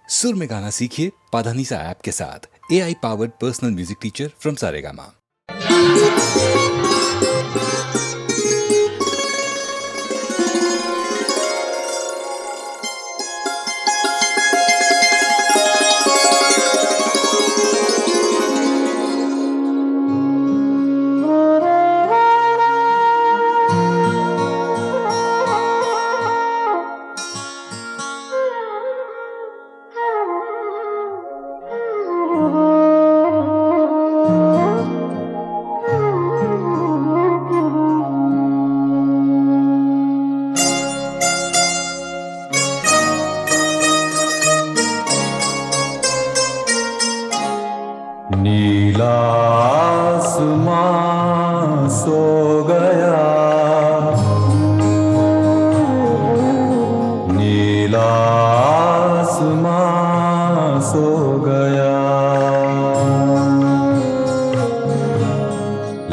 सुर में गाना सीखिए पाधानीसा ऐप के साथ। AI powered personal music teacher from Saregama. नीला आसमां सो गया, नीला आसमां सो गया।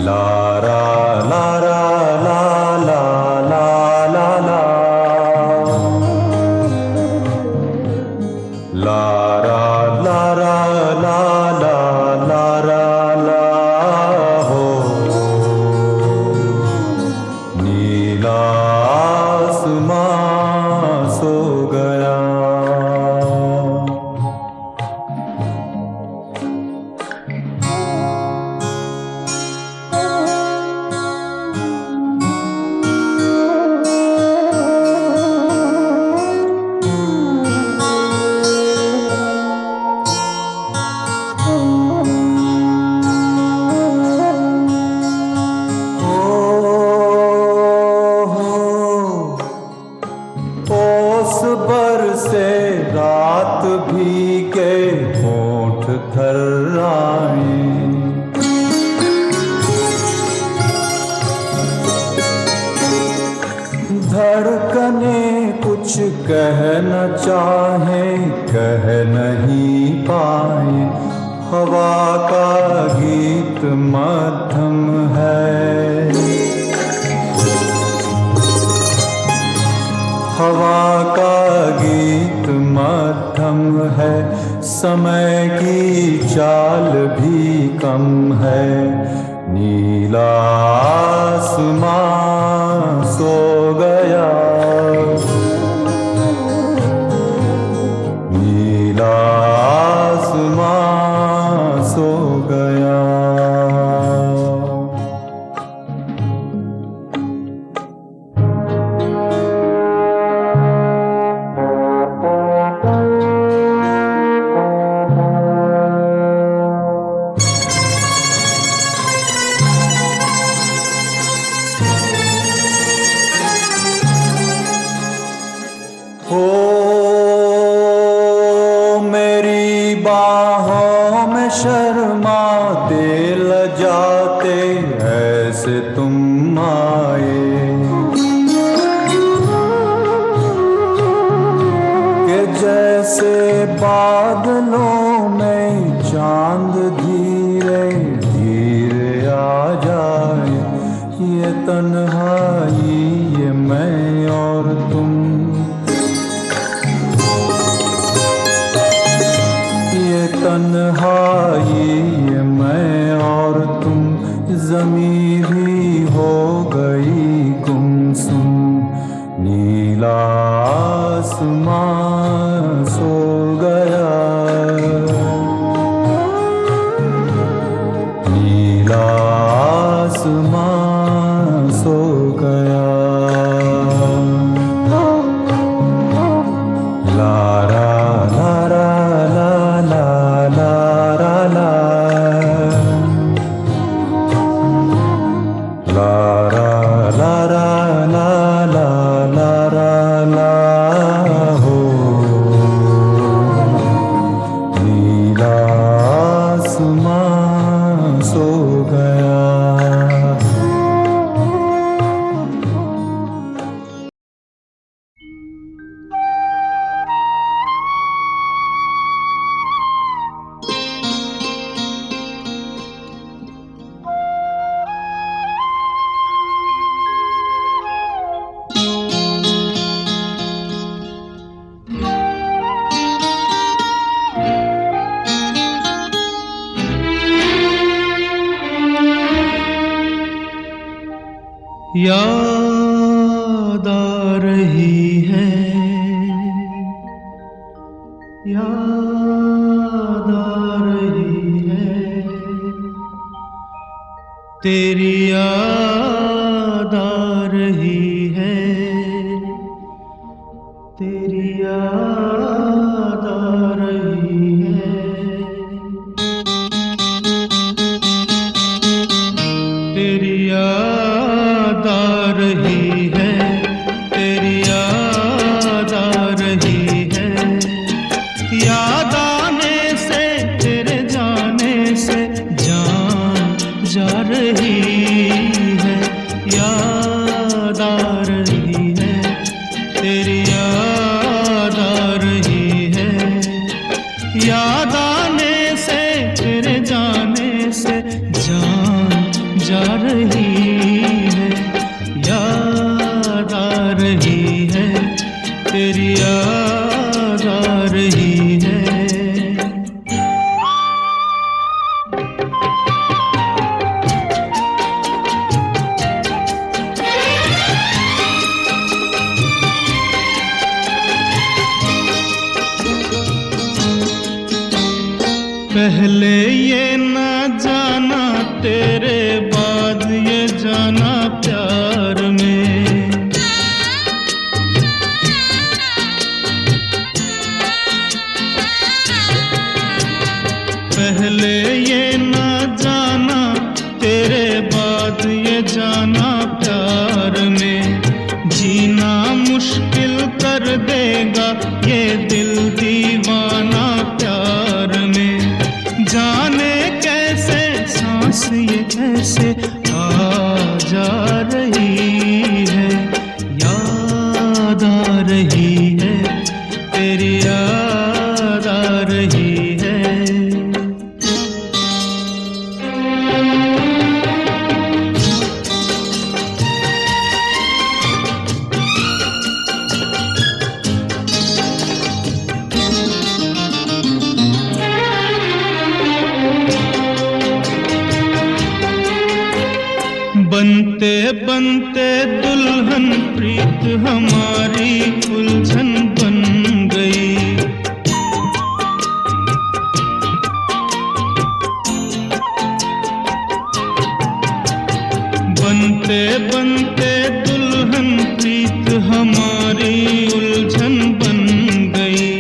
लारा लारा ला ला ला ला ला, लारा लारा ला ला लारा ला हो। नीला आसमां सो गया। ओस बरसे रात भीगे होंठ थर्राए, धड़कने कुछ कह न चाहे कह नहीं पाए। हवा का गीत मध्यम है, हवा का गीत मध्यम है। समय की चाल भी कम है। नीला आसमां सो गया, नीला आसमां सो गया। ओ मेरी बाहों में शर्माते लजाते ऐसे तुम आए, कि जैसे बादलों में चांद धीरे धीरे आ जाए। ये तन्हाई ये मैं और तुम, ये तन्हाई ये मैं और तुम। ज़मीं भी हो गई गुमसुम। नीला आसमां सो गया, नीला आसमां सो गया। लारा लारा ला ला लारा याद आ रही है, याद आ रही है, तेरी याद आ रही है, तेरी याद आ रही है। तेरी याद आ रही है, तेरी याद आ रही है, याद आने से तेरे जाने से जान जा रही है, याद आ रही है, तेरी याद आ रही है, याद आने से तेरे जाने से जान जा रही है, याद आ रही है, तेरी याद आ रही है। पहले ये ना जाना, तेरे बाद ये जाना प्यार में, पहले ये ना जाना, तेरे बाद ये जाना प्यार में, जीना मुश्किल कर देगा ये दिल दीवाना प्यार में, जाने कैसे सांस ये कैसे आ जा रही है, याद आ रही है, तेरी याद आ रही है। बनते बनते दुल्हन प्रीत हमारी उलझन बन गई, बनते बनते दुल्हन प्रीत हमारी उलझन बन गई,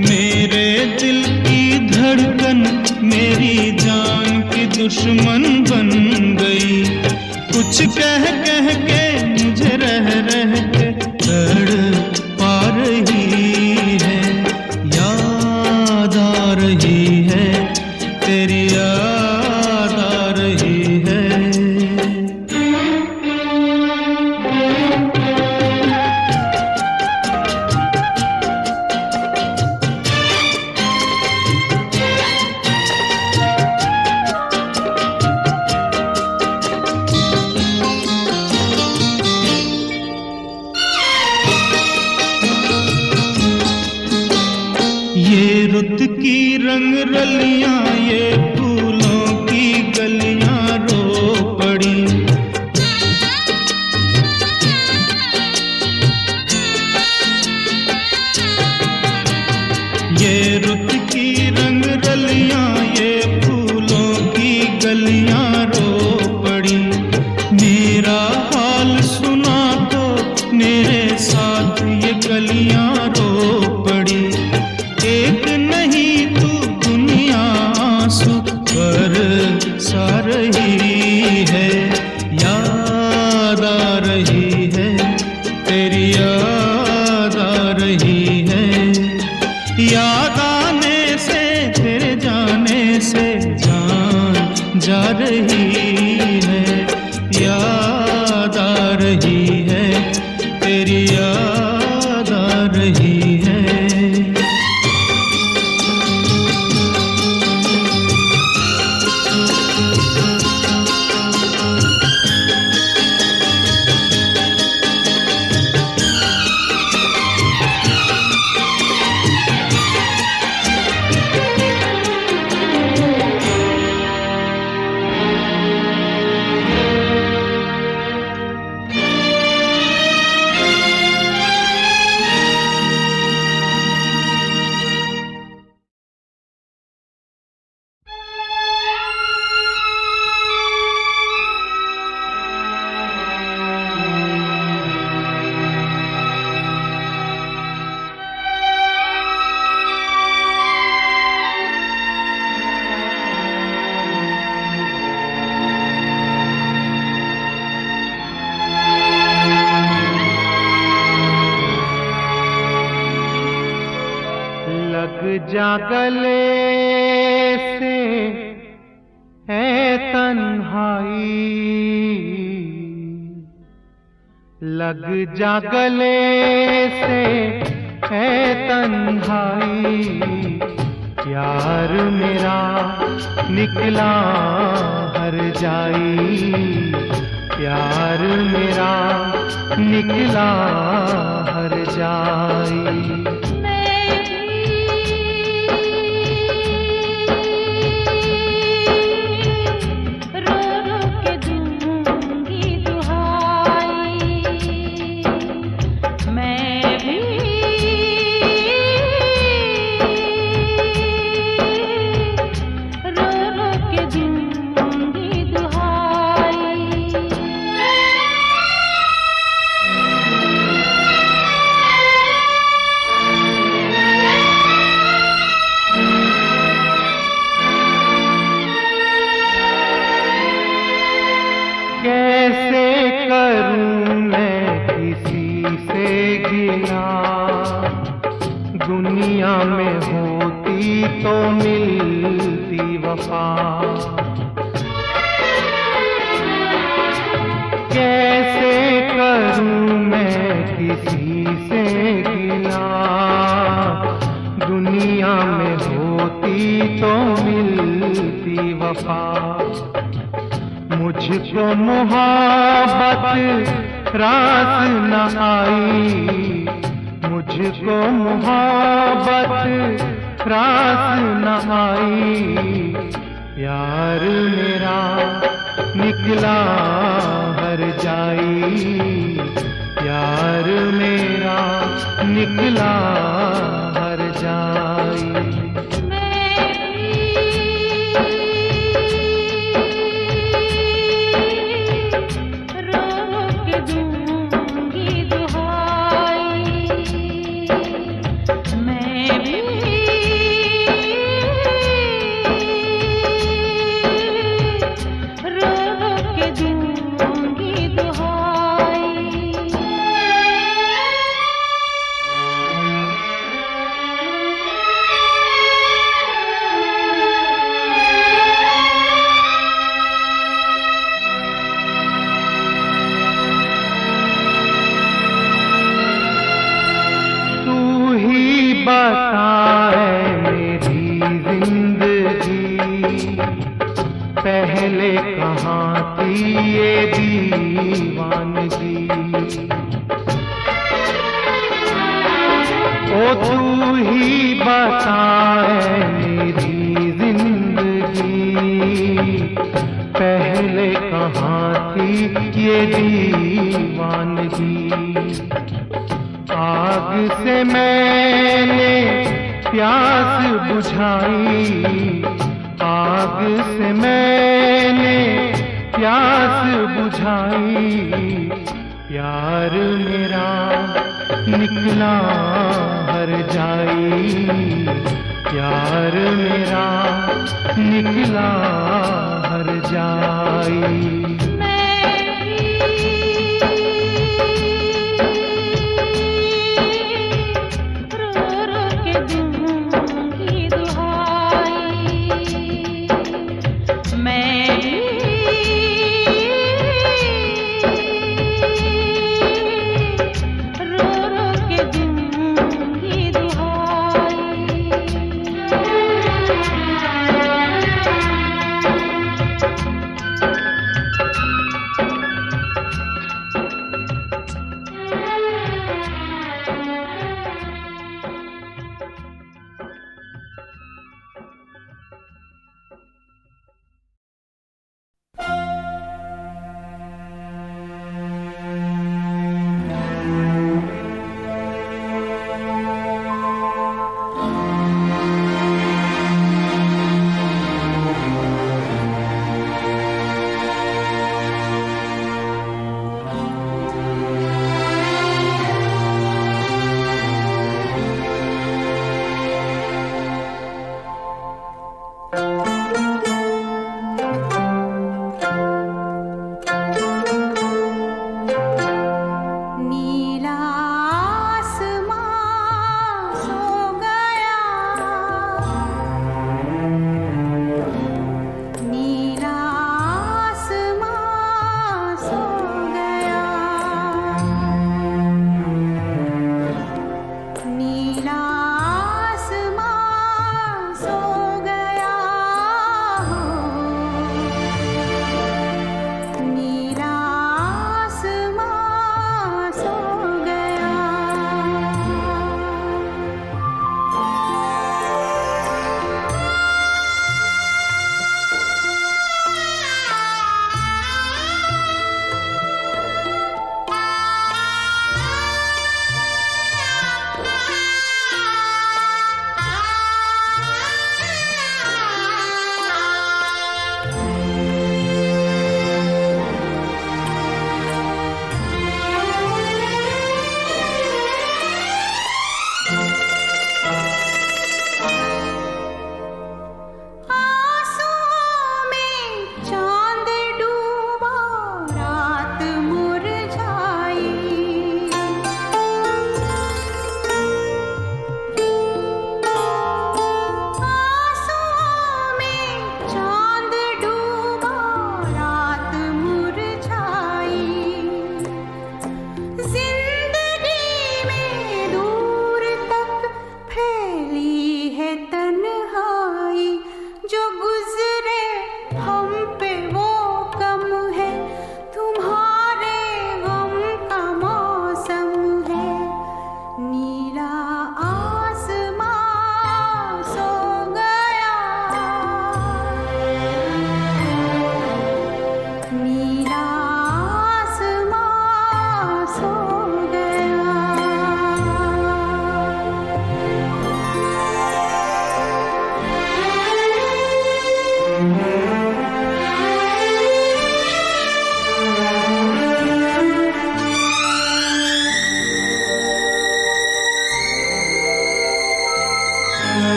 मेरे दिल की धड़कन मेरी जान की दुश्मन बन गई, कुछ कह कह के मुझे रह रह के तड़पा रही है, याद आ रही है, तेरी याद आ रही है। ये रुत की रंग रलियां, ये फूलों की गलियां रो पड़ी, ये रुत की रंग रलियां, ये फूलों की गलियां रो पड़ी, मेरा हाल सुना तो मेरे साथ ये गलियां रो पड़ी, एक नहीं तू दुनिया आंसू बरसा रही है, याद आ रही है, तेरी याद आ रही है, याद आने से तेरे जाने से जान जा रही है, याद आ रही है, तेरी याद आ रही है। जा गले से है तन्हाई, लग जा गले से है तन्हाई, प्यार मेरा निकला हर जाई, प्यार मेरा निकला हर जाई। कैसे करूं मैं किसी से गिला, दुनिया में होती तो मिलती वफा। कैसे करूं मैं किसी से गिला, दुनिया में होती तो मिलती वफा। मुझको मोहब्बत रास न आई, मुझको मोहब्बत रास न आई, प्यार मेरा निकला हर जाई, प्यार मेरा निकला हर जाई। बताए मेरी जिंदगी पहले कहाँ थी ये दीवानगी। ओ तू ही बताए मेरी जिंदगी पहले कहाँ थी ये दीवानगी। आग से मैंने प्यास बुझाई, आग से मैंने प्यास बुझाई, प्यार मेरा निकला हर जाई, प्यार मेरा निकला हर जाई।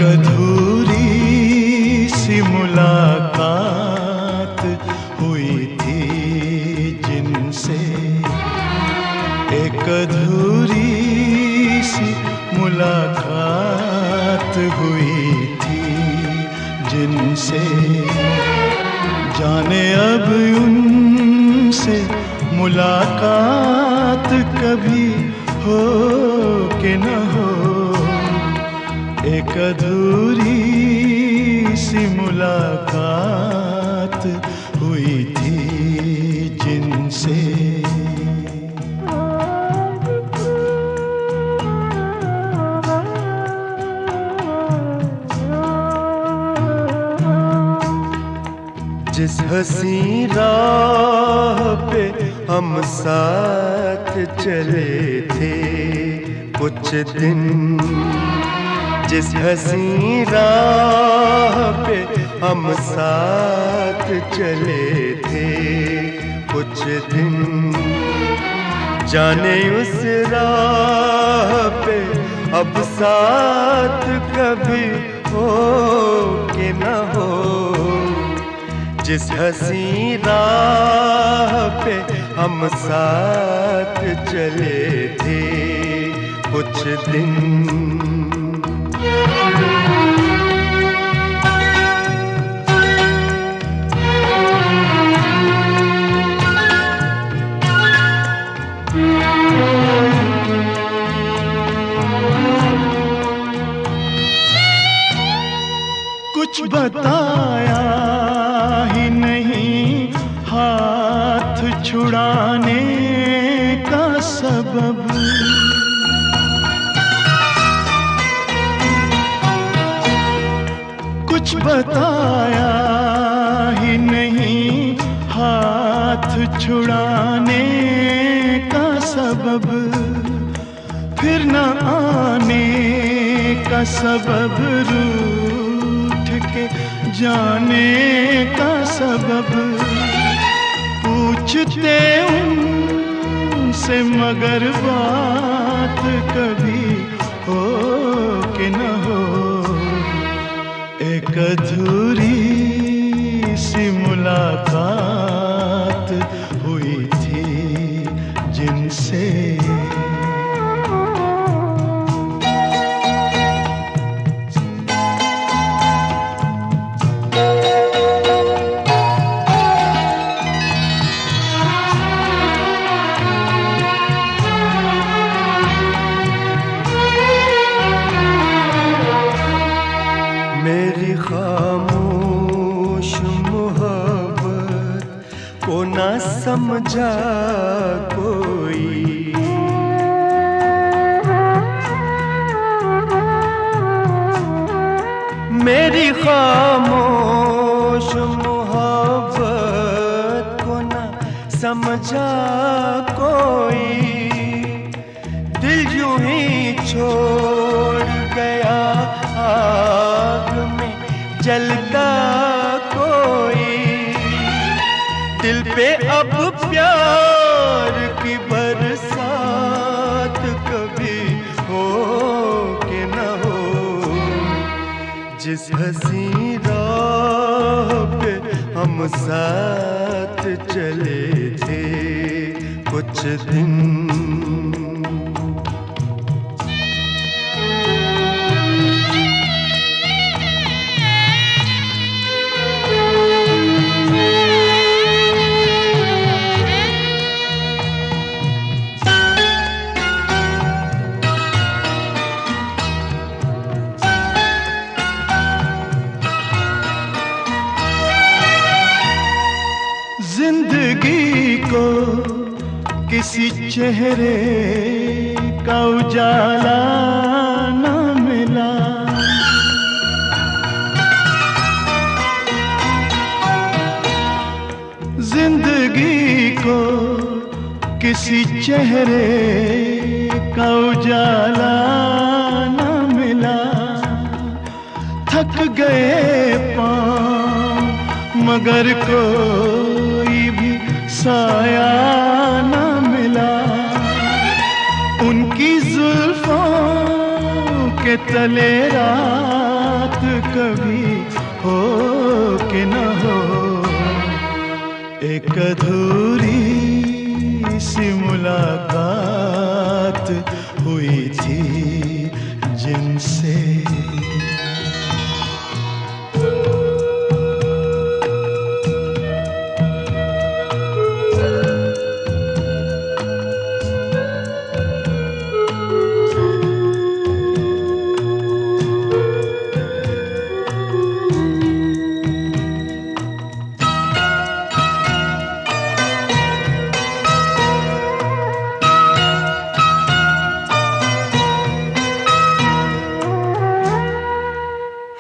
अधूरी सी मुलाकात हुई थी जिनसे, एक अधूरी सी मुलाकात हुई थी जिनसे, जाने अब उनसे मुलाकात कभी हो कि न हो। एक अधूरी सी मुलाकात हुई थी जिनसे। जिस हंसी राह पे हम साथ चले थे कुछ दिन, जिस हंसी राह पे हम साथ चले थे कुछ दिन, जाने उस राह पे अब साथ कभी हो कि न हो। जिस हंसी राह पे हम साथ चले थे कुछ दिन, कुछ बताया ही नहीं हाथ छुड़ाने का सबब, कुछ बताया ही नहीं हाथ छुड़ाने का सबब, फिर न आने का सबब, रूठ के जाने का सबब, पूछते उनसे मगर बात कभी हो कि न हो। एक अधूरी सी मुलाकात हुई थी जिनसे। मेरी खामोश मोहब्बत को ना समझा कोई, मेरी खामोश मोहब्बत को ना समझा कोई, दिल यूं ही छोड़ गया आग में जलता कोई, दिल पे अब प्यार की बरसात कभी हो कि न हो। जिस हंसी राह पे हम साथ चले थे कुछ दिन, जिंदगी को किसी चेहरे का उजाला न मिला, जिंदगी को किसी चेहरे का उजाला न मिला, थक गए पाँव मगर कोई भी साया न मिला, उनकी जुल्फों के तले रात कभी हो कि न हो, एक अधूरी सी मुलाकात हुई थी जिनसे।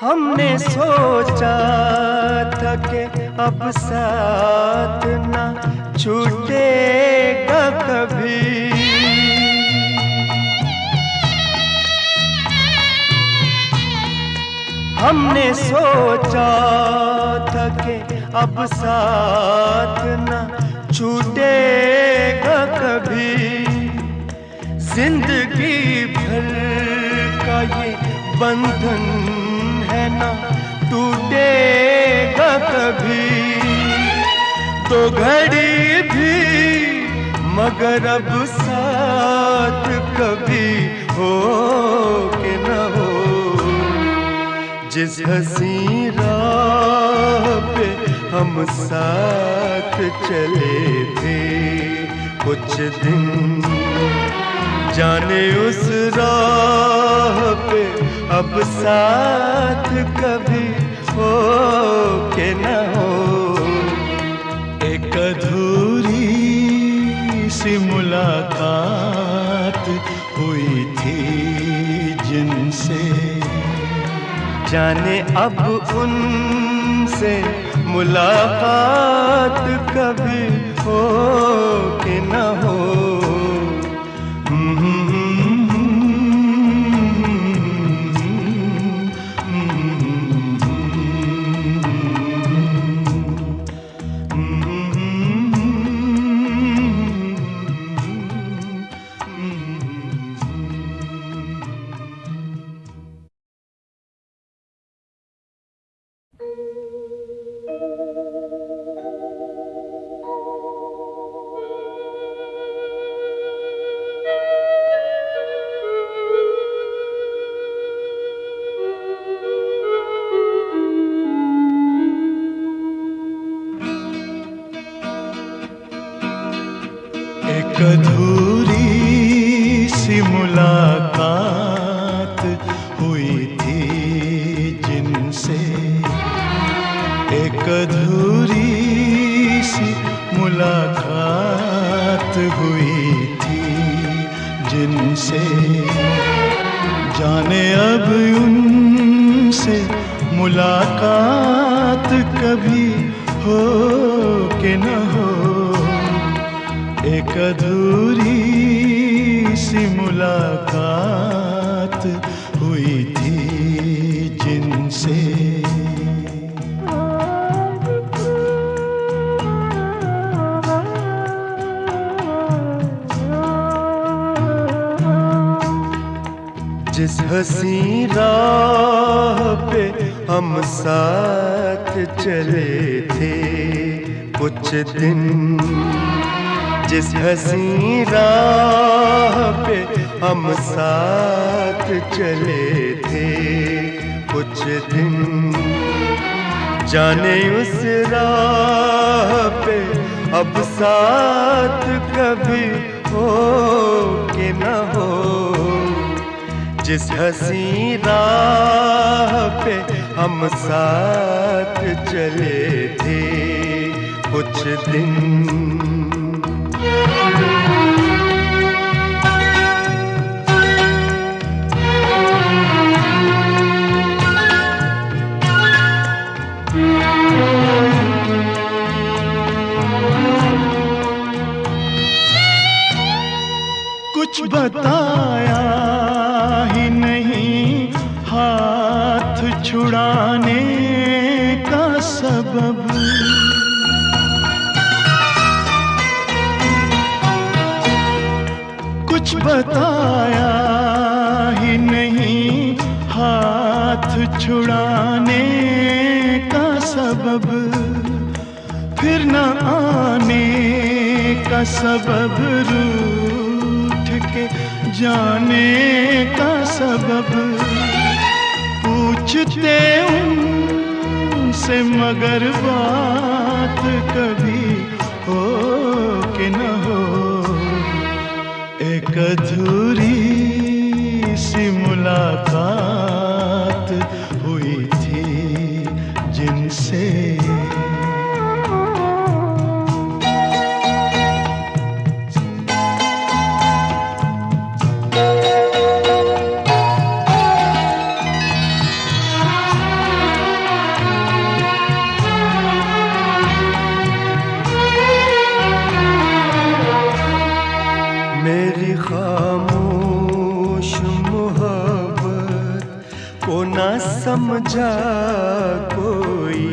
हमने सोचा था कि अब साथ ना छूटेगा कभी, हमने सोचा था कि अब साथ ना छूटेगा कभी, जिंदगी भर का ये बंधन है ना टूटेगा कभी। तो घड़ी भी मगर अब साथ कभी हो कि न हो, जिस हंसी राह पे हम साथ चले थे कुछ दिन, जाने उस राह पे अब साथ कभी हो कि न हो। एक अधूरी सी मुलाकात हुई थी जिनसे, जाने अब उनसे मुलाकात कभी हो कि न हो। एक अधूरी सी मुलाकात हुई थी जिनसे, एक अधूरी सी मुलाकात हुई थी जिनसे, जाने अब उनसे मुलाकात कभी हो कि न हो। एक अधूरी सी मुलाकात हुई थी जिनसे। जिस हंसी राह पे हम साथ चले थे कुछ दिन, जिस हंसी राह पे हम साथ चले थे कुछ दिन, जाने उस राह पे अब साथ कभी हो कि न हो। जिस हंसी राह पे हम साथ चले थे कुछ दिन, कुछ बताया ही नहीं हाथ छुड़ाने का सबब, कुछ बताया ही नहीं हाथ छुड़ाने न आने का सबब, रूठ के जाने का सबब, पूछते उनसे मगर बात कभी हो कि न हो। एक अधूरी सी मुलाकात हुई थी जिनसे, मेरी खामोश मोहब्बत को ना समझा कोई,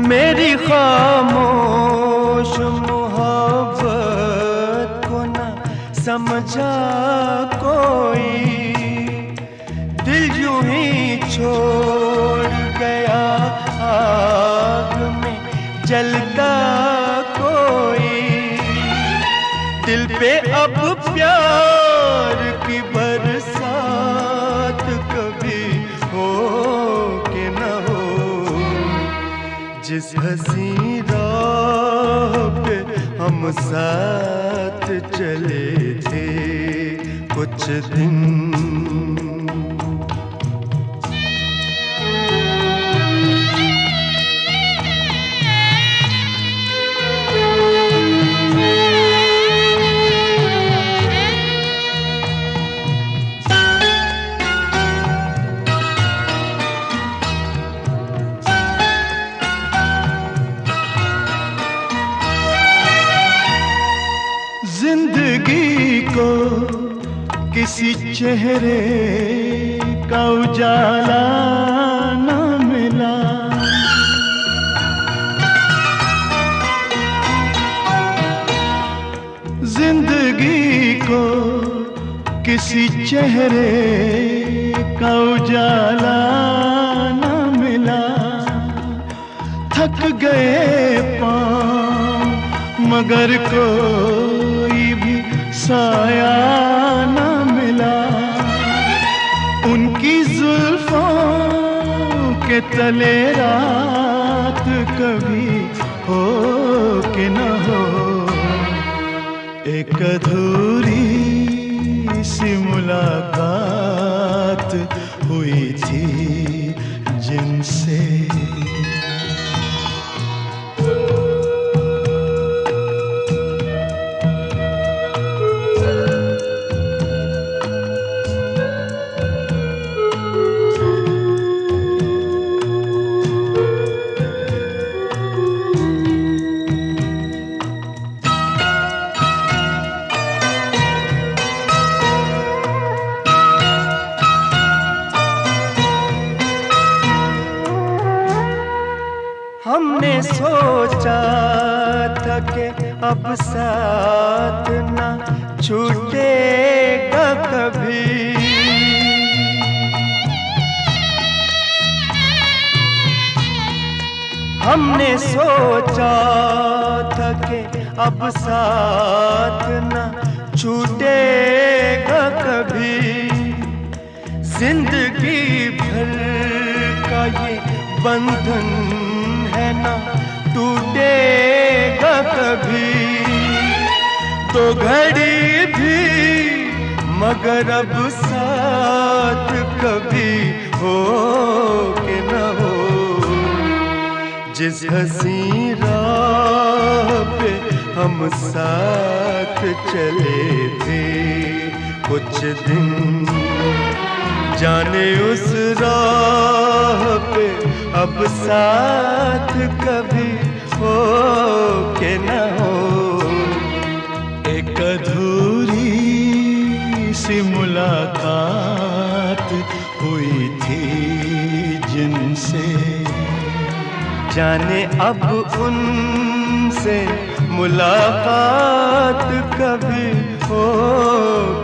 मेरी खामोश मोहब्बत को ना समझा कोई, दिल यूं ही छोड़ गया आग में जलता कोई। दिल पे अब प्यार की बरसात कभी हो कि न हो। जिस हंसी राह पे हम साथ चले थे कुछ दिन, जिंदगी को किसी चेहरे का उजाला न मिला, जिंदगी को किसी चेहरे का उजाला न मिला। थक गए पाँव मगर कोई भी साया न मिला। उनकी जुल्फों के तले रात कभी हो कि न हो। एक अधूरी सी मुलाकात हुई थी जिनसे, हमने सोचा था कि अब साथ ना छूटेगा कभी, हमने सोचा था कि अब साथ ना छूटेगा कभी। जिंदगी भर का ये बंधन है ना टूटेगा कभी। तो घड़ी भी मगर अब साथ कभी हो कि न हो। जिस हंसी राह पे हम साथ चले थे कुछ दिन, जाने उस राह पे अब साथ कभी हो कि न हो। एक अधूरी सी मुलाकात हुई थी जिनसे, जाने अब उनसे मुलाकात कभी हो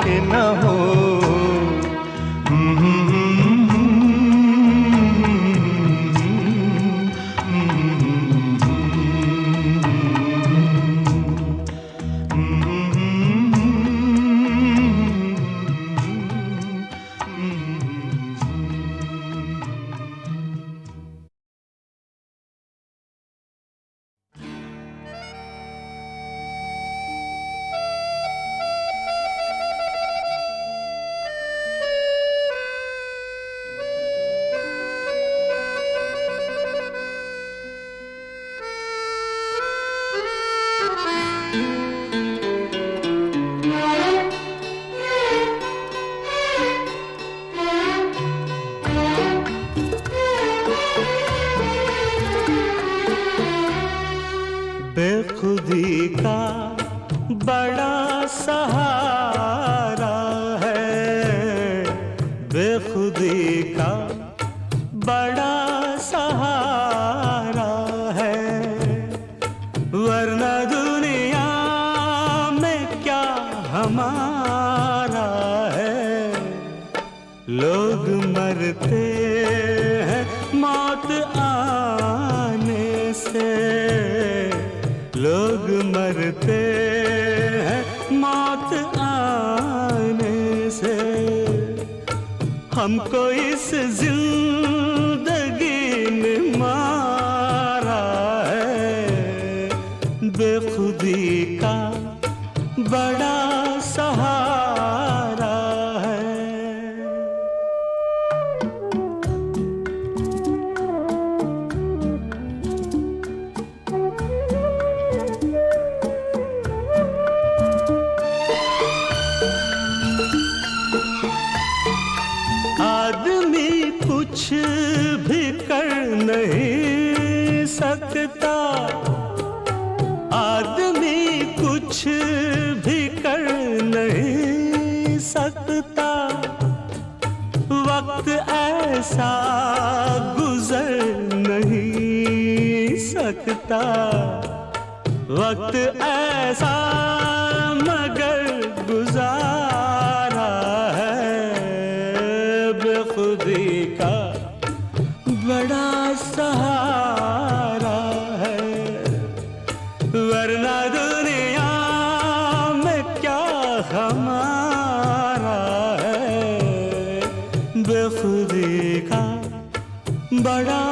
कि न हो। बड़ा सहारा है, वरना दुनिया में क्या हमारा है। लोग मरते हैं मौत आने से, लोग मरते हैं मौत आने से। हमको इस जिंदगी ने मारा है, बेखुदी का बड़ा सहारा है। आदमी कुछ भी कर नहीं सकता, आदमी कुछ भी कर नहीं सकता। वक्त ऐसा गुजर नहीं सकता, वक्त ऐसा मगर गुजारा है, बेखुदी का बड़ा सहारा है। वरना दुनिया में क्या हमारा है, बेखुदी का बड़ा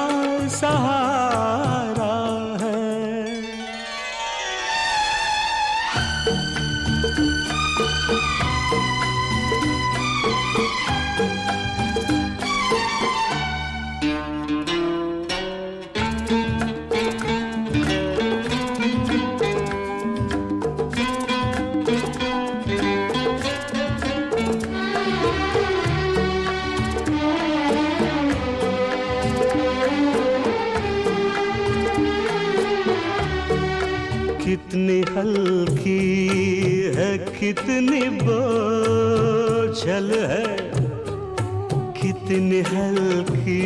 सहारा है। कितनी हल्की है, कितनी बोझल है, कितनी हल्की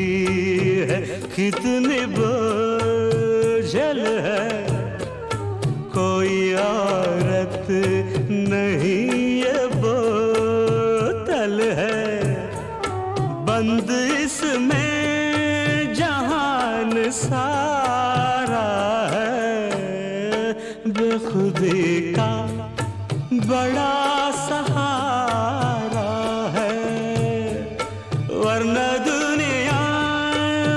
है, कितनी बोझल है। कोई औरत नहीं ये बोतल है, बंद इसमें जहान सारा है, बेखुदी का बड़ा सहारा है। वरना दुनिया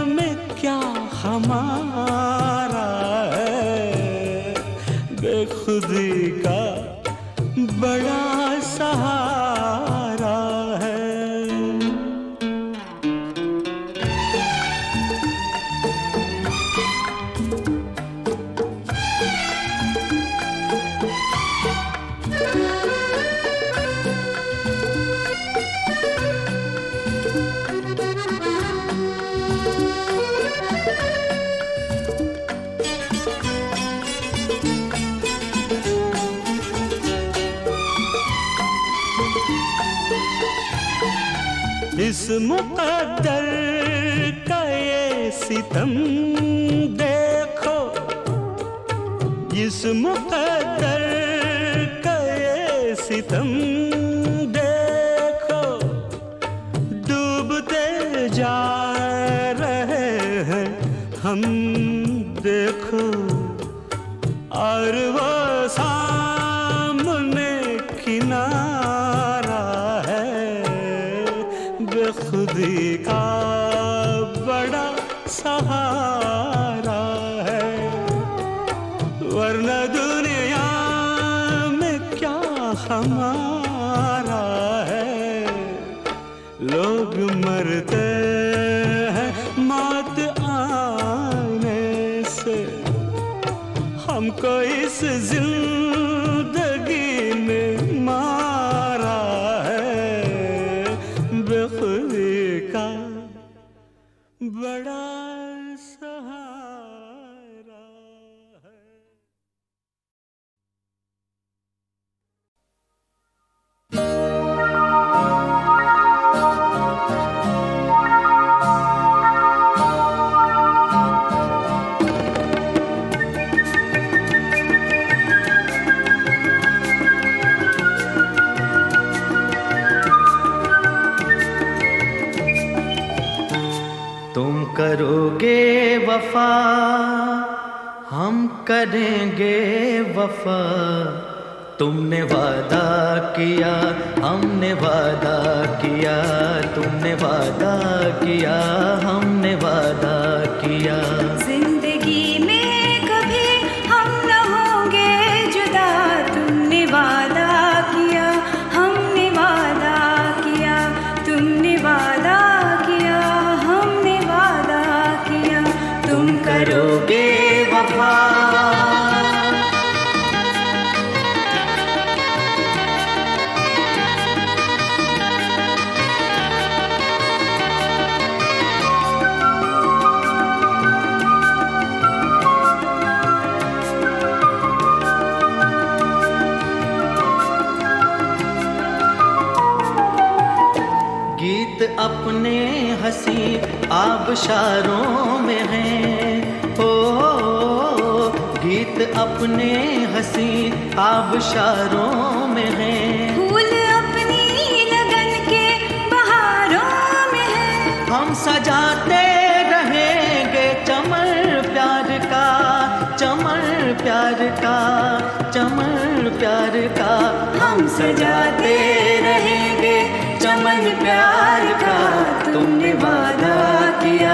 में क्या हमारा है, बेखुदी का बड़ा सहारा है। इस मुक़द्दर का ये सितम देखो, इस मुक़द्दर का ये सितम देखो। डूबते जा रहे हैं हम देखो, और वो सामने किनारा है, बेखुदी का बड़ा सहारा है। वरना दुनिया में क्या हमारा है, लोग मरते हैं मौत आने से। हमको इस जिंदगी ने मारा है, बेखुदी का बड़ा सहारा है। तुम करोगे वफा, हम करेंगे वफा। तुमने वादा किया, हमने वादा किया, तुमने वादा किया, हमने वादा किया। जिंदगी में कभी हम न होंगे जुदा, तुमने वादा किया, हमने वादा किया, तुमने वादा किया, हमने वादा किया। तुम करोगे वफा, गीत अपने हंसी आबशारों में हैं। ओ गीत अपने हंसी आबशारों में हैं। फूल अपनी लगन के बहारों में है। हम सजाते रहेंगे चमन प्यार का, चमन प्यार का, चमन प्यार का। हम सजाते रहेंगे चमन प्यार का। तुमने वादा किया,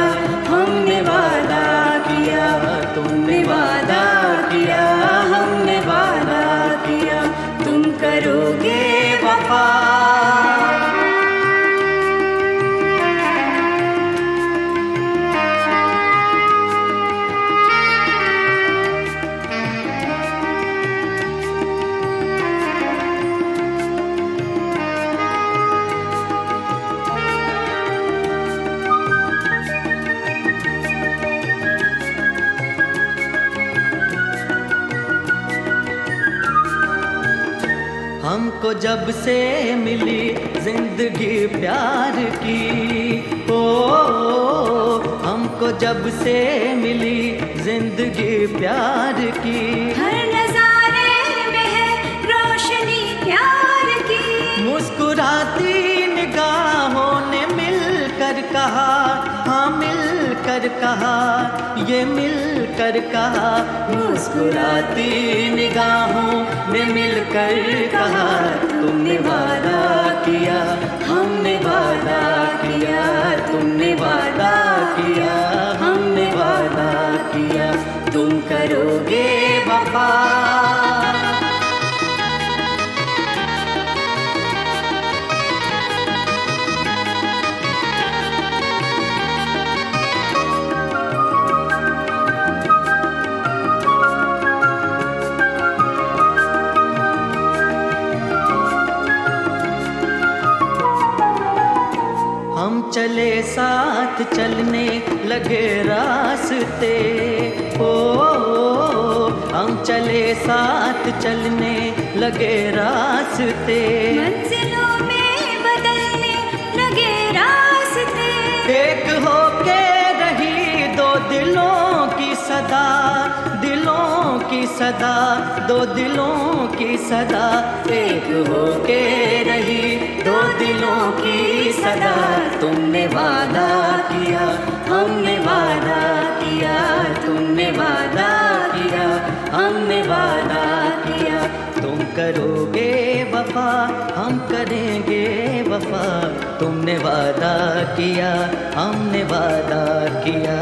हमने वादा किया, तुमने वादा किया, हमने वादा किया। तुम करोगे वफा, हमको जब से मिली जिंदगी प्यार की। ओ हमको जब से मिली जिंदगी प्यार की। हर नजारे में है रोशनी प्यार की। मुस्कुराती निगाहों ने मिलकर कहा, हाँ मिलकर कहा, ये मिलकर कहा। मुस्कुराती निगाहों ने मिलकर कहा। तुमने वादा किया, हमने वादा किया, तुमने वादा किया, हमने वादा किया। तुम करोगे वफा, हम चले साथ चलने लगे रास्ते। ओ हम चले साथ चलने लगे रास्ते। मंजिलों में बदलने लगे रास्ते। एक होके रही दो दिलों की सदा, दिलों की सदा, दो दिलों की सदा। एक होके रही दो दिलों की सदा। तुमने वादा किया, हमने वादा किया, तुमने वादा किया, हमने वादा किया। तुम करोगे वफा, हम करेंगे वफा। तुमने वादा किया, हमने वादा किया,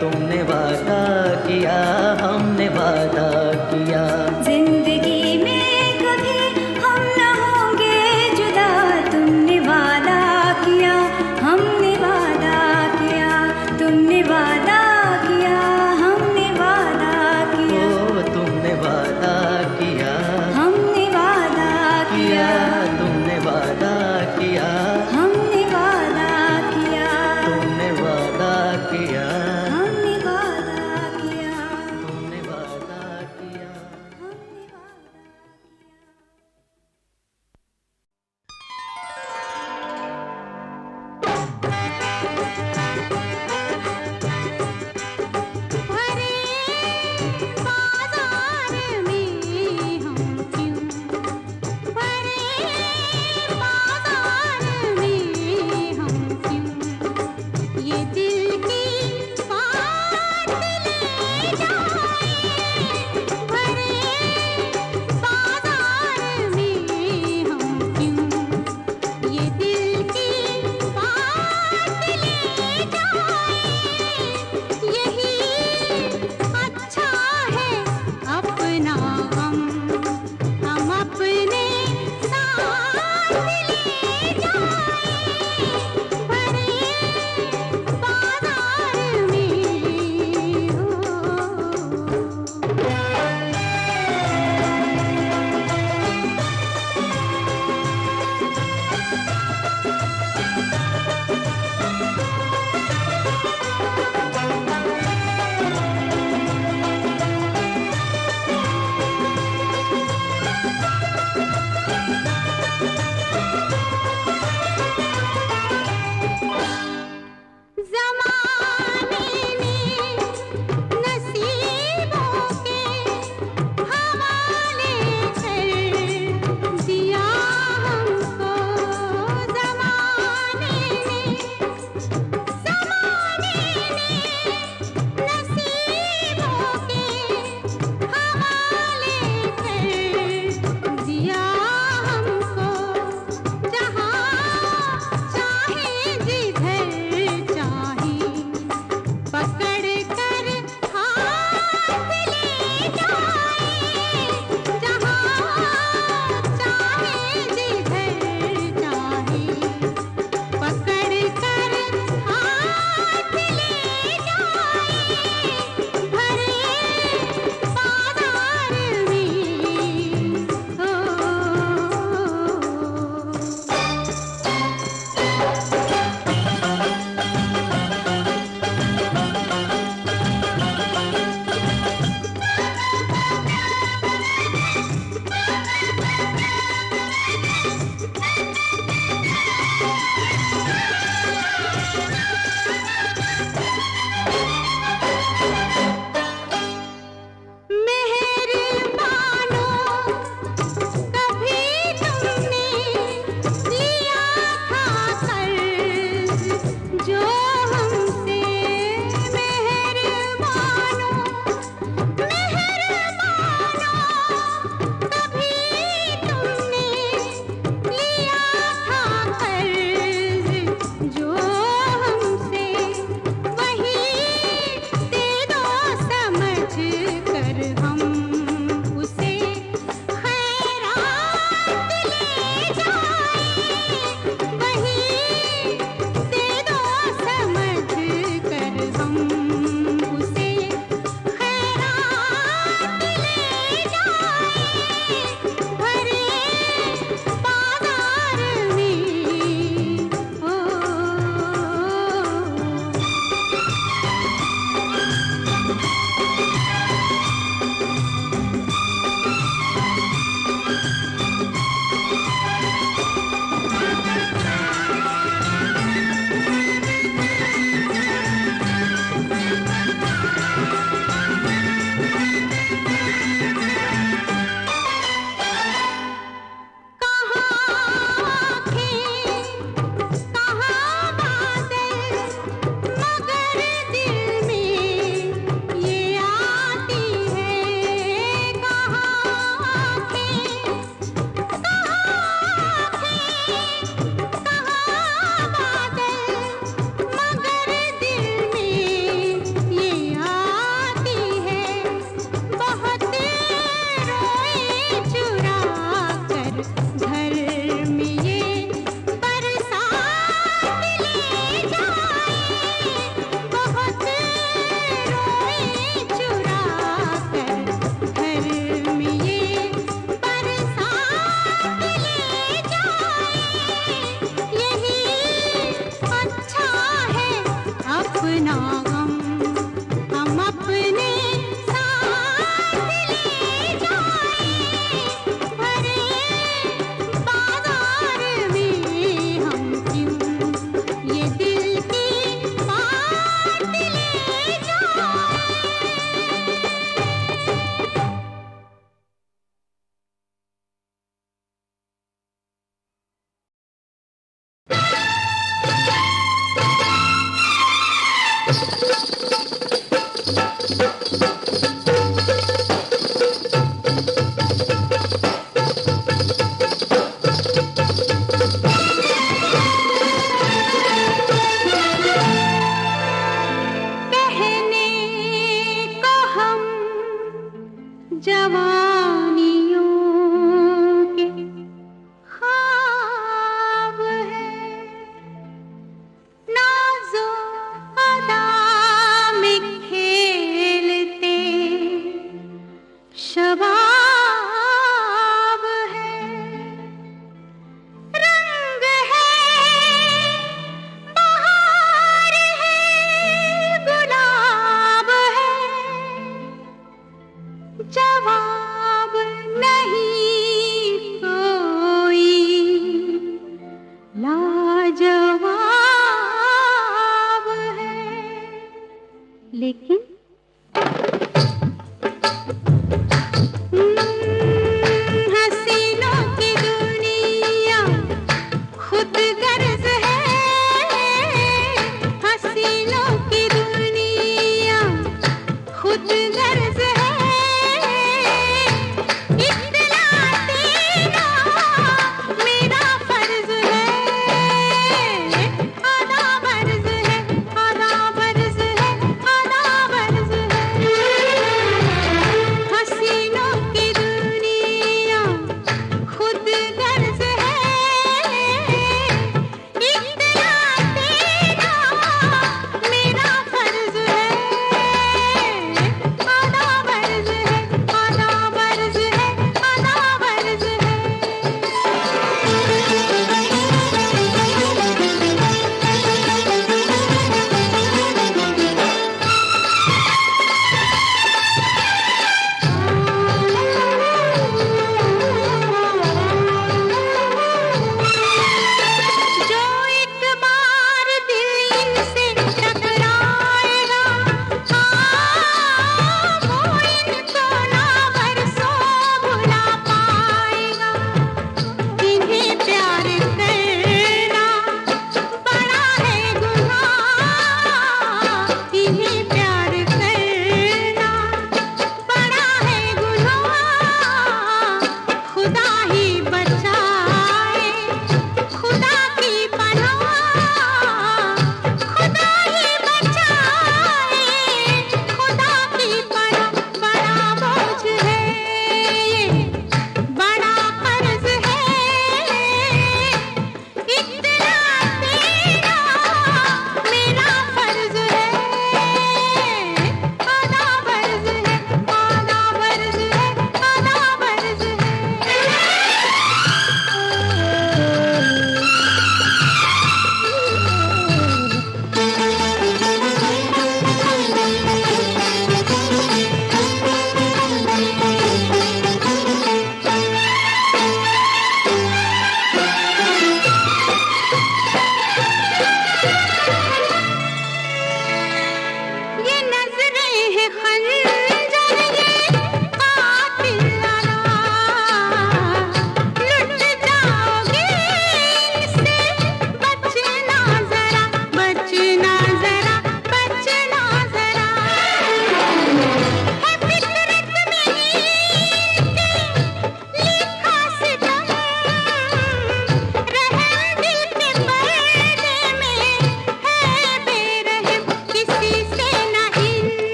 तुमने वादा किया, हमने वादा किया। जिंदगी में कभी हम न होंगे जुदा, तुमने वादा किया, हमने वादा किया, तुमने वादा किया, हमने वादा किया। ओ तुमने वादा किया, हमने वादा किया, तुमने वादा किया, हमने वादा किया, तुमने वादा किया, हमने वादा किया, तुमने वादा किया। हमने वादा किया।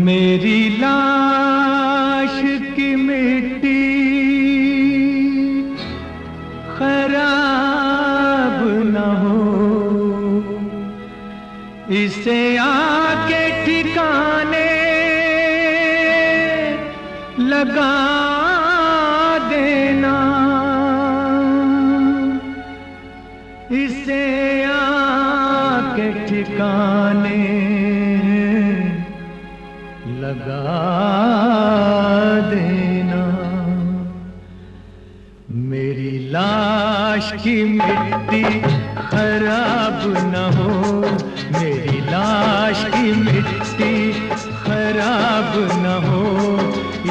मेरी लाश की मिट्टी खराब न हो, इसे आके ठिकाने लगा देना, इसे आके ठिकाने लगा देना। मेरी लाश की मिट्टी खराब न हो, मेरी लाश की मिट्टी खराब न हो,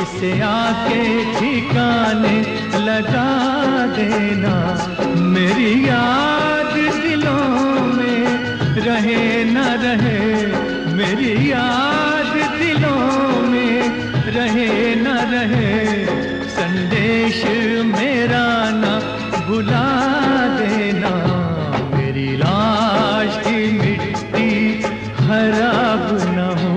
इसे आके ठिकाने लगा देना। मेरी याद दिलों में रहे न रहे, मेरी याद दिलों में रहे न रहे, संदेश मेरा न भुला देना। मेरी लाश की मिट्टी खराब न हो।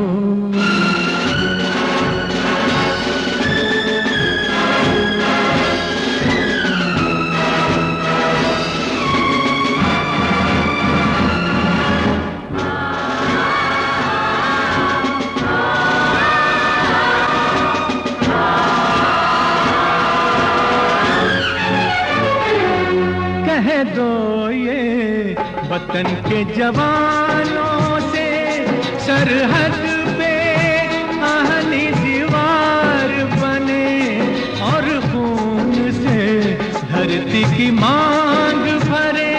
कह दो ये वतन के जवानों से, सरहद पे आहनी दीवार बने और खून से धरती की मांग भरे।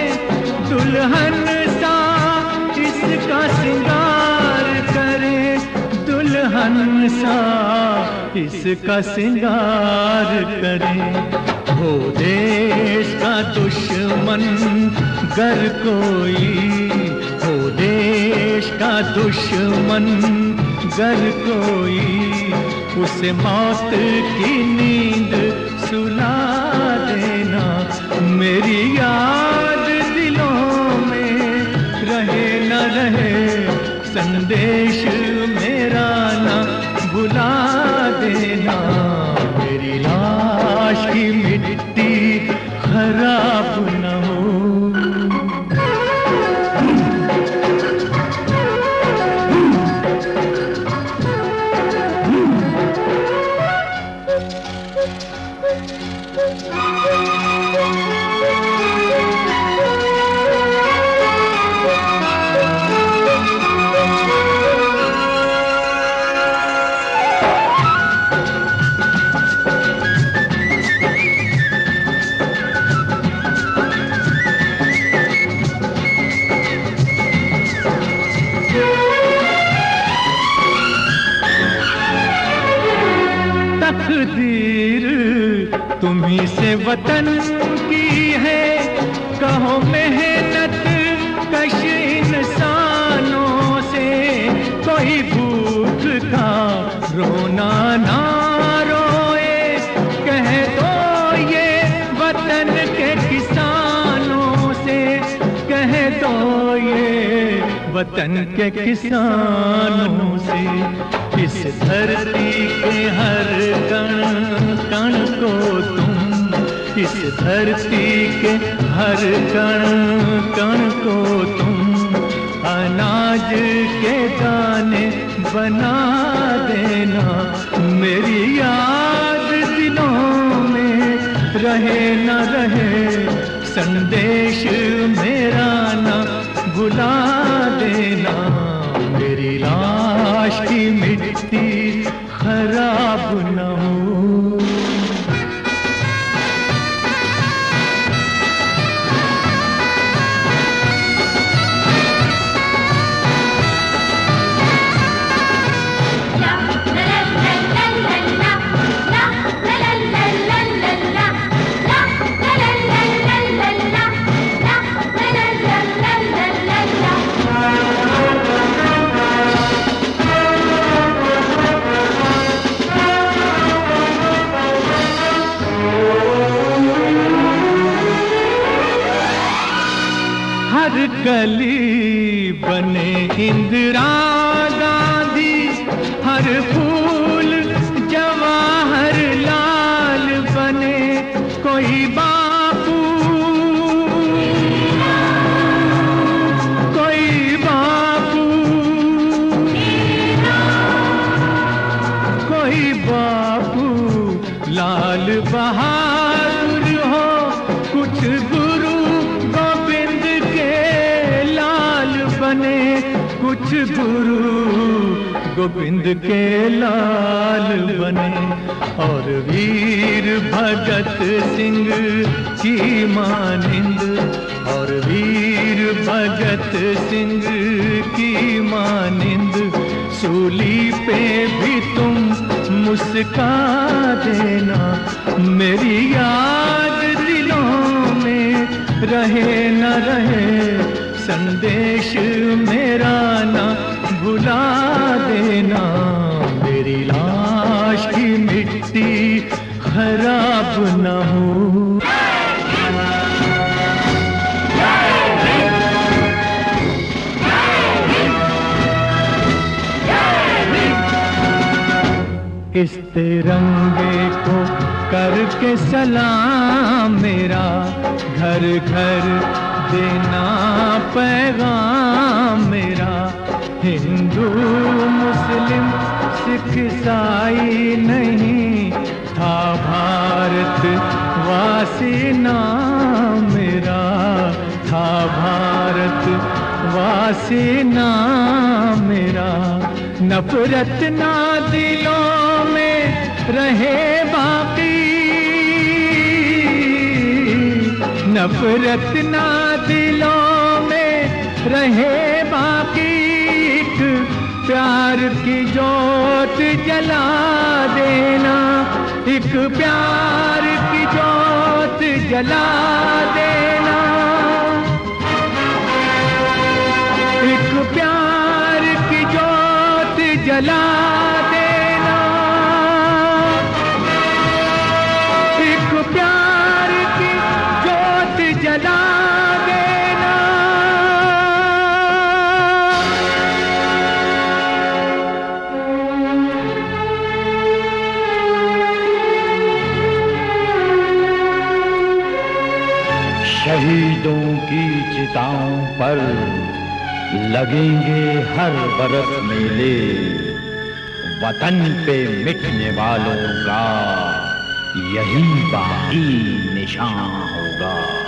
दुल्हन सा इसका श्रृंगार करे, दुल्हन सा इसका श्रृंगार करे। हो देश का दुश्मन गर कोई, हो देश का दुश्मन गर कोई, उसे मौत की नींद सुला देना। मेरी याद दिलों में रहे न रहे, संदेश मेरा न भुला देना। मेरी लाश की मिट्टी खराब न हो। तकदीर तुम्ही से वतन की है, कहो मेहनत कश इंसानों से। कोई भूख का रोना ना रोए, कह दो ये वतन के किसानों से, कह दो ये वतन के किसानों से। इस धरती के हर कण कण को तुम, इस धरती के हर कण कण को तुम अनाज के दाने बना देना। मेरी याद दिलों में रहे न रहे, संदेश मेरा न भुला देना। मेरी लाश की मिट्टी खराब न हो। हर कली बने इंदिरा गांधी, हर फूल जवाहर लाल बने कोई बापू, कोई बापू कुछ गुरु गोविंद के लाल बने और वीर भगत सिंह की मानिंद और वीर भगत सिंह की मानिंद सूली पे भी तुम मुस्का देना मेरी याद दिलों में रहे न रहे संदेश मेरा ना भुला देना मेरी लाश की मिट्टी खराब न हो इस तिरंगे को करके सलाम मेरा घर घर देना पैगाम मेरा हिंदू मुस्लिम सिख ईसाई नहीं था भारत वासी नाम मेरा था भारत वासी नाम मेरा नफरत ना दिलों में रहे बाकी नफरत ना दिलों में रहे बाकी एक प्यार की जोत जला देना एक प्यार की जोत जला देना एक प्यार की जोत जला देना एक प्यार की जोत जला देना शहीदों की चिताओं पर लगेंगे हर बरस मेले वतन पे मिटने वालों का यही बाकी निशान होगा।